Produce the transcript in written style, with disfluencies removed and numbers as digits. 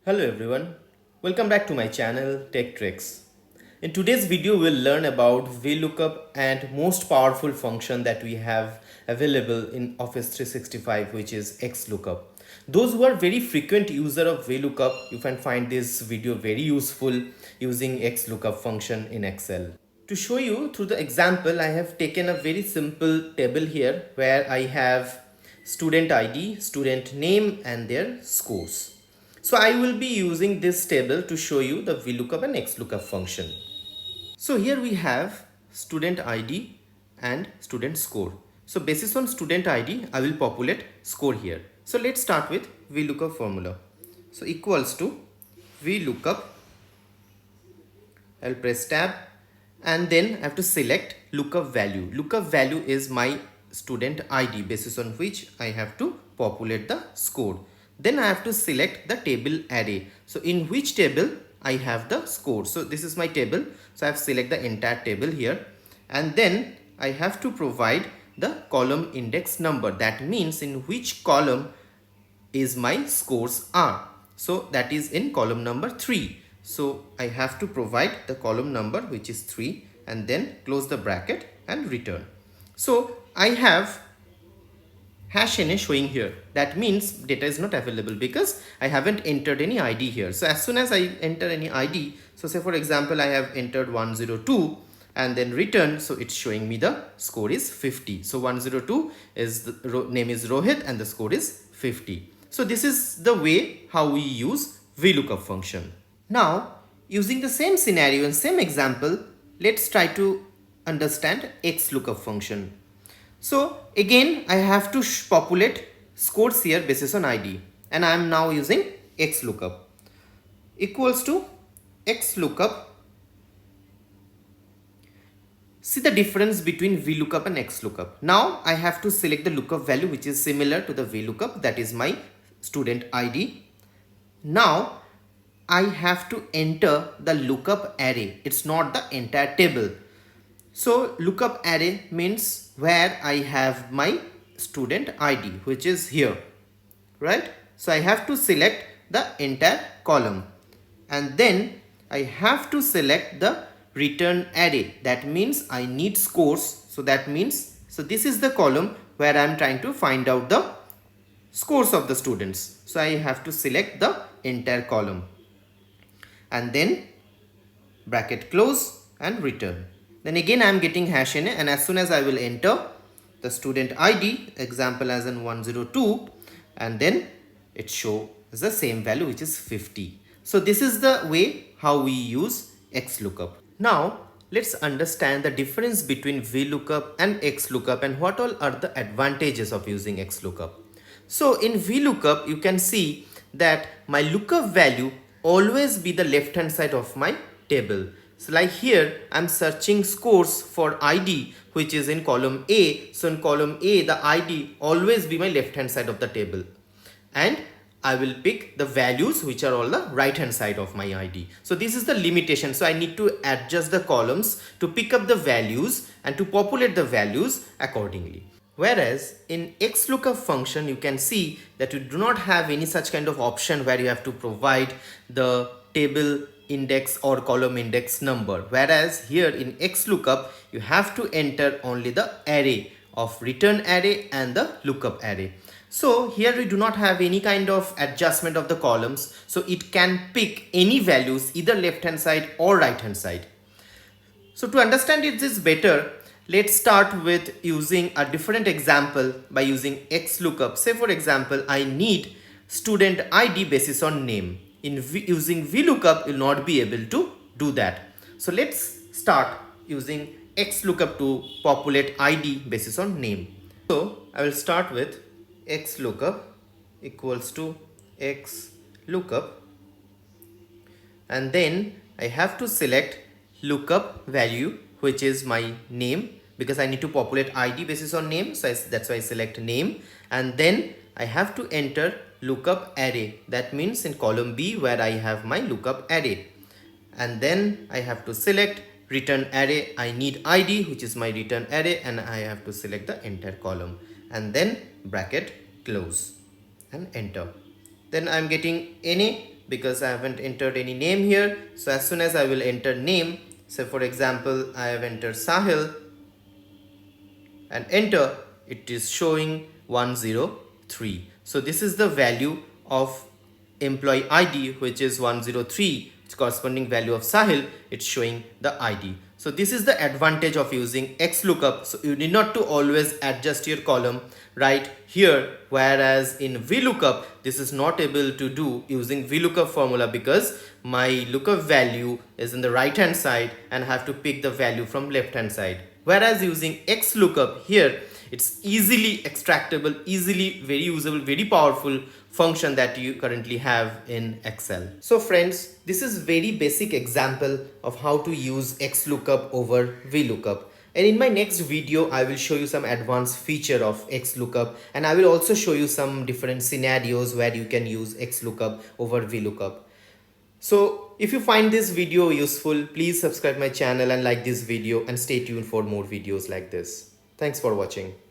Hello everyone, welcome back to my channel Tech Tricks. In today's video we'll learn about Vlookup and most powerful function that we have available in Office 365, which is Xlookup. Those who are very frequent user of Vlookup, you can find this video very useful using Xlookup function in Excel. To show you through the example, I have taken a very simple table here where I have student ID, student name and their scores. So I will be using this table to show you the Vlookup and Xlookup function. So here we have student ID and student score. So basis on student ID, I will populate score here. So let's start with Vlookup formula. So equals to Vlookup. I'll press tab and then I have to select lookup value. Lookup value is my student ID basis on which I have to populate the score. Then I have to select the table array. So in which table I have the score. So this is my table. So I have select the entire table here and then I have to provide the column index number. That means in which column is my scores are. So that is in column number 3. So I have to provide the column number which is 3 and then close the bracket and return. So I have #NA showing here. That means data is not available because I haven't entered any ID here. So as soon as I enter any ID, so say for example I have entered 102 and then return, so it's showing me the score is 50. So 102 is the name is Rohit and the score is 50. So this is the way how we use Vlookup function. Now using the same scenario and same example, let's try to understand Xlookup function. So again I have to populate scores here basis on ID and I am now using Xlookup equals to Xlookup. See the difference between Vlookup and Xlookup. Now I have to select the lookup value which is similar to the Vlookup, that is my student ID. Now I have to enter the lookup array. It's not the entire table. So lookup array means where I have my student ID which is here, right? So I have to select the entire column and then I have to select the return array. That means I need scores. So that means, so this is the column where I am trying to find out the scores of the students. So I have to select the entire column and then bracket close and return. Then again I am getting #NA and as soon as I will enter the student ID, example as in 102, and then it shows the same value which is 50. So this is the way how we use Xlookup. Now let's understand the difference between Vlookup and Xlookup and what all are the advantages of using Xlookup. So in Vlookup you can see that my lookup value always be the left hand side of my table. So like here I'm searching scores for ID which is in column A. So in column A the ID always be my left hand side of the table and I will pick the values which are all the right hand side of my ID. So this is the limitation. So I need to adjust the columns to pick up the values and to populate the values accordingly. Whereas in Xlookup function you can see that you do not have any such kind of option where you have to provide the table index or column index number, whereas here in Xlookup you have to enter only the array of return array and the lookup array. So here we do not have any kind of adjustment of the columns, so it can pick any values either left hand side or right hand side. So to understand it this better, let's start with using a different example by using Xlookup. Say for example I need student ID basis on name. Using Vlookup you will not be able to do that. So let's start using Xlookup to populate ID basis on name. So I will start with Xlookup equals to Xlookup and then I have to select lookup value which is my name because I need to populate ID basis on name. So that's why I select name and then I have to enter lookup array. That means in column B where I have my lookup array and then I have to select return array. I need ID which is my return array and I have to select the entire column and then bracket close and enter. Then I am getting NA because I haven't entered any name here. So as soon as I will enter name, so for example, I have entered Sahil and enter, it is showing 103. So this is the value of employee ID, which is 103. Its corresponding value of Sahil, it's showing the ID. So this is the advantage of using Xlookup. So you need not to always adjust your column right here, whereas in Vlookup this is not able to do using Vlookup formula, because my lookup value is in the right hand side and I have to pick the value from left hand side. Whereas using Xlookup here, it's easily extractable, easily very usable, very powerful function that you currently have in Excel. So friends, this is very basic example of how to use Xlookup over Vlookup. And in my next video, I will show you some advanced feature of Xlookup, and I will also show you some different scenarios where you can use Xlookup over Vlookup. So if you find this video useful, please subscribe my channel and like this video, and stay tuned for more videos like this. Thanks for watching.